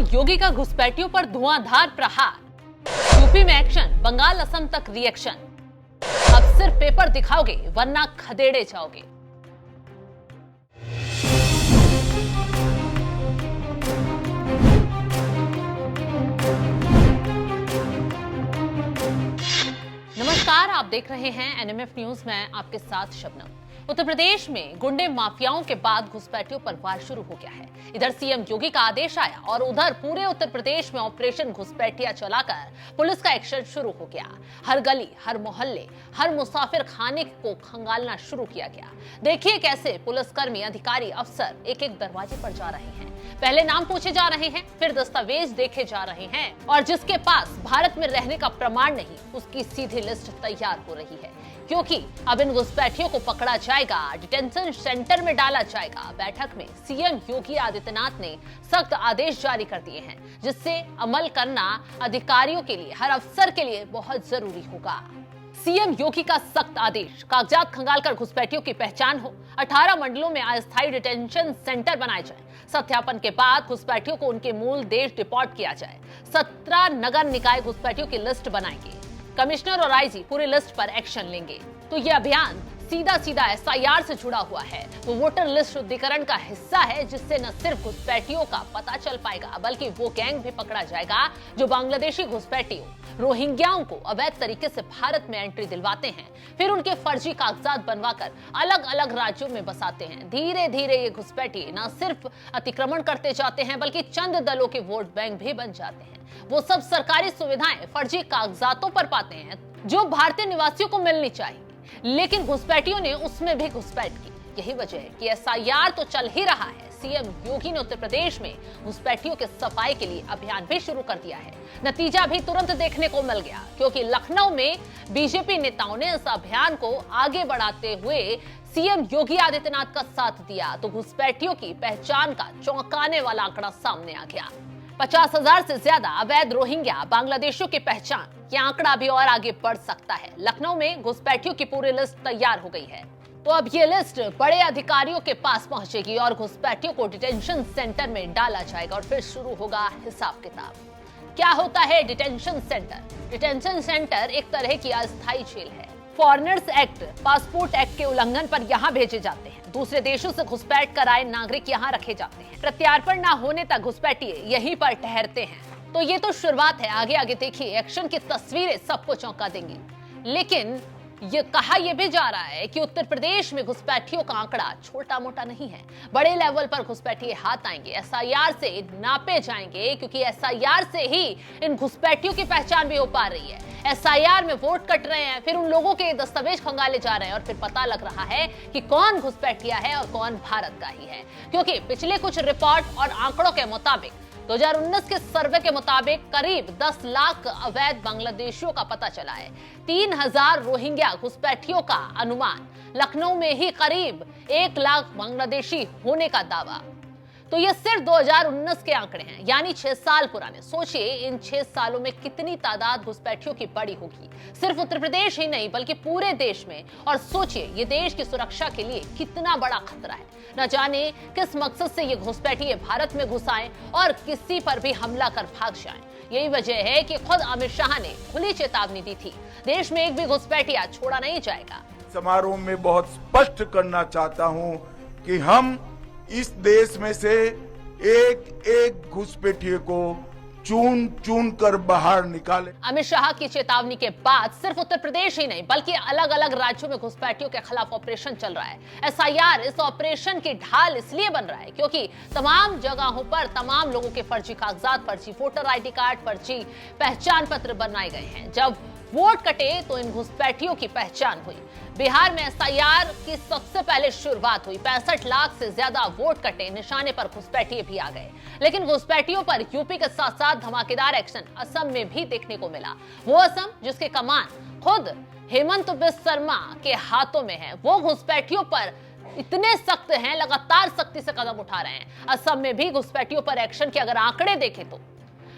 योगी का घुसपैठियों पर धुआंधार प्रहार। यूपी में एक्शन, बंगाल असम तक रिएक्शन। अब सिर्फ पेपर दिखाओगे वरना खदेड़े जाओगे। नमस्कार, आप देख रहे हैं एनएमएफ न्यूज। मैं आपके साथ शबनम। उत्तर प्रदेश में गुंडे माफियाओं के बाद घुसपैठियों पर वार शुरू हो गया है। इधर सीएम योगी का आदेश आया और उधर पूरे उत्तर प्रदेश में ऑपरेशन घुसपैठिया चलाकर पुलिस का एक्शन शुरू हो गया। हर गली, हर मोहल्ले, हर मुसाफिर खाने को खंगालना शुरू किया गया। देखिए कैसे पुलिसकर्मी, अधिकारी, अफसर एक एक दरवाजे पर जा रहे हैं। पहले नाम पूछे जा रहे हैं, फिर दस्तावेज देखे जा रहे हैं और जिसके पास भारत में रहने का प्रमाण नहीं, उसकी सीधी लिस्ट तैयार हो रही है। क्योंकि अब इन घुसपैठियों को पकड़ा जाएगा, डिटेंशन सेंटर में डाला जाएगा। बैठक में सीएम योगी आदित्यनाथ ने सख्त आदेश जारी कर दिए हैं, जिससे अमल करना अधिकारियों के लिए, हर अफसर के लिए बहुत जरूरी होगा। सीएम योगी का सख्त आदेश, कागजात खंगालकर घुसपैठियों की पहचान हो, 18 मंडलों में अस्थायी डिटेंशन सेंटर बनाए जाए, सत्यापन के बाद घुसपैठियों को उनके मूल देश डिपोर्ट किया जाए। 17 नगर निकाय घुसपैठियों की लिस्ट बनाएंगे, कमिश्नर और आईजी पूरी लिस्ट पर एक्शन लेंगे। तो यह अभियान सीधा एसआईआर से जुड़ा हुआ है। वो वोटर लिस्ट शुद्धिकरण का हिस्सा है, जिससे न सिर्फ घुसपैठियों का पता चल पाएगा, बल्कि वो गैंग भी पकड़ा जाएगा जो बांग्लादेशी घुसपैठियों, रोहिंग्याओं को अवैध तरीके से भारत में एंट्री दिलवाते हैं, फिर उनके फर्जी कागजात बनवाकर अलग अलग राज्यों में बसाते हैं। धीरे धीरे ये घुसपैठी न सिर्फ अतिक्रमण करते जाते हैं, बल्कि चंद दलों के वोट बैंक भी बन जाते हैं। वो सब सरकारी सुविधाएं फर्जी कागजातों पर पाते हैं जो भारतीय निवासियों को मिलनी चाहिए, लेकिन घुसपैठियों ने उसमें भी घुसपैठ की। यही वजह है कि एसआईआर तो चल ही रहा है। सीएम योगी ने उत्तर प्रदेश में घुसपैठियों के सफाई के लिए अभियान भी शुरू कर दिया है। नतीजा भी तुरंत देखने को मिल गया, क्योंकि लखनऊ में बीजेपी नेताओं ने इस अभियान को आगे बढ़ाते हुए सीएम योगी आदित्यनाथ का साथ दिया, तो घुसपैठियों की पहचान का चौंकाने वाला आंकड़ा सामने आ गया। 50,000 से ज्यादा अवैध रोहिंग्या बांग्लादेशियों की पहचान। यह आंकड़ा भी और आगे बढ़ सकता है। लखनऊ में घुसपैठियों की पूरी लिस्ट तैयार हो गई है, तो अब ये लिस्ट बड़े अधिकारियों के पास पहुंचेगी और घुसपैठियों को डिटेंशन सेंटर में डाला जाएगा और फिर शुरू होगा हिसाब किताब। क्या होता है डिटेंशन सेंटर? डिटेंशन सेंटर एक तरह की अस्थायी जेल है। फॉरेनर्स एक्ट, पासपोर्ट एक्ट के उल्लंघन पर यहाँ भेजे जाते हैं। दूसरे देशों से घुसपैठ कर आए नागरिक यहाँ रखे जाते हैं। प्रत्यार्पण न होने तक घुसपैठिए यहीं पर ठहरते हैं। तो ये तो शुरुआत है, आगे आगे देखिए एक्शन की तस्वीरें सबको चौंका देंगी। लेकिन ये कहा यह भी जा रहा है कि उत्तर प्रदेश में घुसपैठियों का आंकड़ा छोटा मोटा नहीं है। बड़े लेवल पर घुसपैठिए हाथ आएंगे, एसआईआर से नापे जाएंगे, क्योंकि एसआईआर से ही इन घुसपैठियों की पहचान भी हो पा रही है। एसआईआर में वोट कट रहे हैं, फिर उन लोगों के दस्तावेज खंगाले जा रहे हैं और फिर पता लग रहा है कि कौन घुसपैठिया है और कौन भारत का ही है। क्योंकि पिछले कुछ रिपोर्ट और आंकड़ों के मुताबिक 2019 के सर्वे के मुताबिक करीब 10 लाख अवैध बांग्लादेशियों का पता चला है। 3,000 रोहिंग्या घुसपैठियों का अनुमान। लखनऊ में ही करीब 1 लाख बांग्लादेशी होने का दावा। तो ये सिर्फ 2019 के आंकड़े हैं, यानी 6 साल पुराने। सोचिए इन 6 सालों में कितनी तादाद घुसपैठियों की बढ़ी होगी, सिर्फ उत्तर प्रदेश ही नहीं बल्कि पूरे देश में। और सोचिए ये देश की सुरक्षा के लिए कितना बड़ा खतरा है। न जाने किस मकसद से ये घुसपैठिए भारत में घुस आए और किसी पर भी हमला कर भाग जाएं। यही वजह है कि खुद अमित शाह ने खुली चेतावनी दी थी, देश में एक भी घुसपैठिया छोड़ा नहीं जाएगा। समारोह में बहुत स्पष्ट करना चाहता हूं कि हम इस देश में से एक एक घुसपैठिए को चुन चुन कर बाहर निकाले। अमित शाह की चेतावनी के बाद सिर्फ उत्तर प्रदेश ही नहीं बल्कि अलग अलग राज्यों में घुसपैठियों के खिलाफ ऑपरेशन चल रहा है। एसआईआर इस ऑपरेशन की ढाल इसलिए बन रहा है क्योंकि तमाम जगहों पर तमाम लोगों के फर्जी कागजात, फर्जी वोटर आईडी कार्ड, फर्जी पहचान पत्र बनाए गए हैं। जब वोट कटे तो इन घुसपैठियों की पहचान हुई। बिहार में एसआईआर की सबसे पहले शुरुआत हुई। 65 लाख से ज्यादा वोट कटे, निशाने पर घुसपैठिए भी आ गए। लेकिन घुसपैठियों पर यूपी के साथ साथ धमाकेदार एक्शन असम में भी देखने को मिला। वो असम जिसके कमान खुद हेमंत बिस्वा शर्मा के हाथों में है, वो घुसपैठियों पर इतने सख्त हैं, लगातार सख्ती से कदम उठा रहे हैं। असम में भी घुसपैठियों पर एक्शन के अगर आंकड़े देखें तो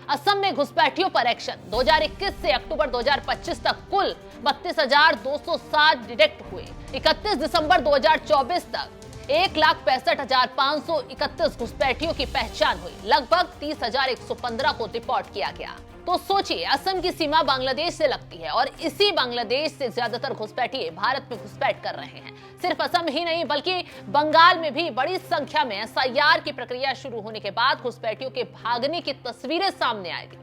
असम में घुसपैठियों पर एक्शन 2021 से अक्टूबर 2025 तक कुल 32,260 डिटेक्ट हुए। 31 दिसंबर 2024 तक 1,65,531 घुसपैठियों की पहचान हुई। लगभग 30,115 को रिपोर्ट किया गया। तो सोचिए, असम की सीमा बांग्लादेश से लगती है और इसी बांग्लादेश से ज्यादातर घुसपैठिए भारत में घुसपैठ कर रहे हैं। सिर्फ असम ही नहीं बल्कि बंगाल में भी बड़ी संख्या में एसआईआर की प्रक्रिया शुरू होने के बाद घुसपैठियों के भागने की तस्वीरें सामने आएगी,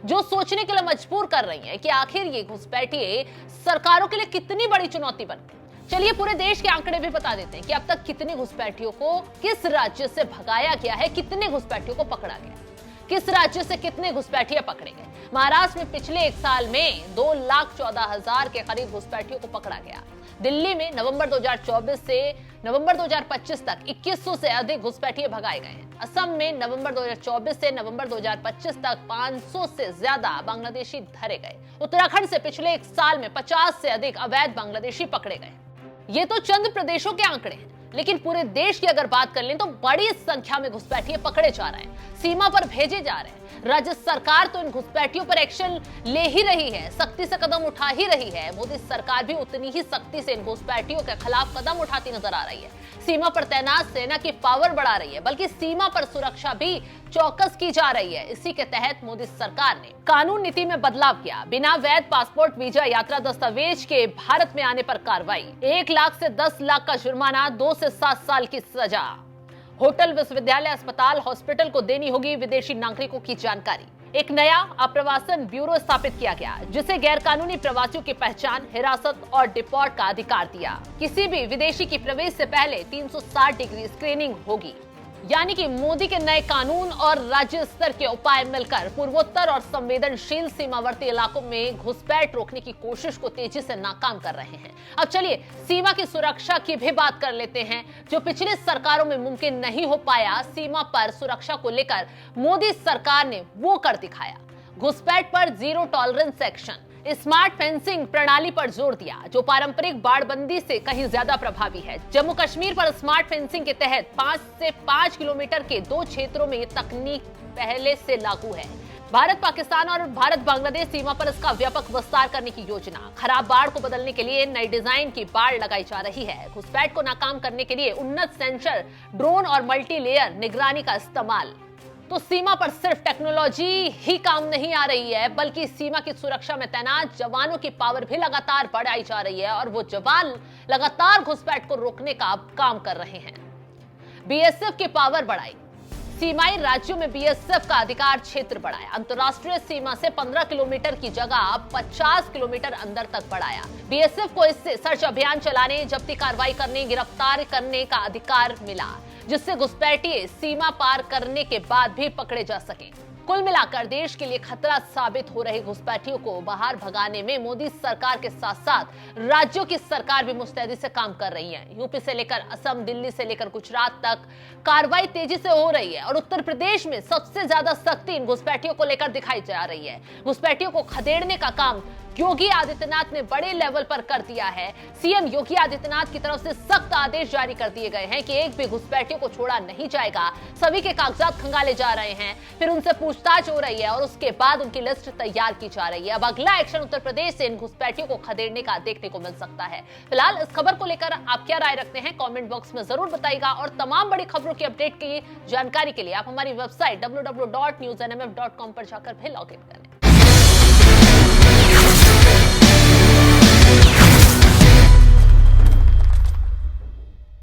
जो सोचने के लिए मजबूर कर रही है कि आखिर ये घुसपैठिए सरकारों के लिए कितनी बड़ी चुनौती बन गई। चलिए पूरे देश के आंकड़े भी बता देते हैं कि अब तक कितने घुसपैठियों को किस राज्य से भगाया गया है, कितने घुसपैठियों को पकड़ा गया, किस राज्य से कितने घुसपैठिए पकड़े गए। महाराष्ट्र में पिछले एक साल में 2,14,000 के करीब घुसपैठियों को पकड़ा गया। दिल्ली में नवंबर 2024 से नवंबर 2025 तक 2100 से अधिक घुसपैठिए भगाए गए हैं। असम में नवंबर 2024 से नवंबर 2025 तक 500 से ज्यादा बांग्लादेशी धरे गए। उत्तराखंड से पिछले एक साल में 50 से अधिक अवैध बांग्लादेशी पकड़े गए। ये तो चंद प्रदेशों के आंकड़े हैं, लेकिन पूरे देश की अगर बात कर लें तो बड़ी संख्या में घुसपैठिए पकड़े जा रहे हैं, सीमा पर भेजे जा रहे हैं। राज्य सरकार तो इन घुसपैठियों पर एक्शन ले ही रही है, सख्ती से कदम उठा ही रही है। मोदी सरकार भी उतनी ही सख्ती से इन घुसपैठियों के खिलाफ कदम उठाती नजर आ रही है। सीमा पर तैनात सेना की पावर बढ़ा रही है, बल्कि सीमा पर सुरक्षा भी चौकस की जा रही है। इसी के तहत मोदी सरकार ने कानून नीति में बदलाव किया। बिना वैध पासपोर्ट, वीजा, यात्रा दस्तावेज के भारत में आने पर कार्रवाई, 1 लाख से 10 लाख का जुर्माना, 2 से 7 साल की सजा। होटल, विश्वविद्यालय, अस्पताल, हॉस्पिटल को देनी होगी विदेशी नागरिकों की जानकारी। एक नया आप्रवासन ब्यूरो स्थापित किया गया, जिसे गैरकानूनी प्रवासियों की पहचान, हिरासत और डिपोर्ट का अधिकार दिया। किसी भी विदेशी की प्रवेश से पहले 360 डिग्री स्क्रीनिंग होगी। यानी कि मोदी के नए कानून और राज्य स्तर के उपाय मिलकर पूर्वोत्तर और संवेदनशील सीमावर्ती इलाकों में घुसपैठ रोकने की कोशिश को तेजी से नाकाम कर रहे हैं। अब चलिए सीमा की सुरक्षा की भी बात कर लेते हैं, जो पिछले सरकारों में मुमकिन नहीं हो पाया। सीमा पर सुरक्षा को लेकर मोदी सरकार ने वो कर दिखाया। घुसपैठ पर zero tolerance action, smart fencing प्रणाली पर जोर दिया, जो पारंपरिक बाड़बंदी से कहीं ज्यादा प्रभावी है। जम्मू कश्मीर पर स्मार्ट फेंसिंग के तहत 5 से 5 किलोमीटर के 2 क्षेत्रों में ये तकनीक पहले से लागू है। भारत पाकिस्तान और भारत बांग्लादेश सीमा पर इसका व्यापक विस्तार करने की योजना। खराब बाढ़ को बदलने के लिए नई डिजाइन की बाड़ लगाई जा रही है। घुसपैठ को नाकाम करने के लिए उन्नत सेंसर, ड्रोन और मल्टीलेयर निगरानी का इस्तेमाल। तो सीमा पर सिर्फ टेक्नोलॉजी ही काम नहीं आ रही है, बल्कि सीमा की सुरक्षा में तैनात जवानों की पावर भी लगातार बढ़ाई जा रही है और वो जवान लगातार घुसपैठ को रोकने का काम कर रहे हैं। बीएसएफ की पावर बढ़ाई, सीमाई राज्यों में बीएसएफ का अधिकार क्षेत्र बढ़ाया। अंतर्राष्ट्रीय सीमा से 15 किलोमीटर की जगह 50 किलोमीटर अंदर तक बढ़ाया। बीएसएफ को इससे सर्च अभियान चलाने, जब्ती कार्रवाई करने, गिरफ्तार करने का अधिकार मिला, जिससे घुसपैठिए सीमा पार करने के बाद भी पकड़े जा सके। कुल मिलाकर देश के लिए खतरा साबित हो रहे घुसपैठियों को बाहर भगाने में मोदी सरकार के साथ साथ राज्यों की सरकार भी मुस्तैदी से काम कर रही है। यूपी से लेकर असम, दिल्ली से लेकर गुजरात तक कार्रवाई तेजी से हो रही है और उत्तर प्रदेश में सबसे ज्यादा सख्ती इन घुसपैठियों को लेकर दिखाई जा रही है। घुसपैठियों को खदेड़ने का काम योगी आदित्यनाथ ने बड़े लेवल पर कर दिया है। सीएम योगी आदित्यनाथ की तरफ से सख्त आदेश जारी कर दिए गए हैं कि एक भी घुसपैठियों को छोड़ा नहीं जाएगा। सभी के कागजात खंगाले जा रहे हैं, फिर उनसे पूछताछ हो रही है और उसके बाद उनकी लिस्ट तैयार की जा रही है। अब अगला एक्शन उत्तर प्रदेश से इन घुसपैठियों को खदेड़ने का देखने को मिल सकता है। फिलहाल इस खबर को लेकर आप क्या राय रखते हैं, कमेंट बॉक्स में जरूर बताइएगा और तमाम बड़ी खबरों की अपडेट की जानकारी के लिए आप हमारी वेबसाइट www.newsnmf.com पर जाकर भी लॉग इन करें।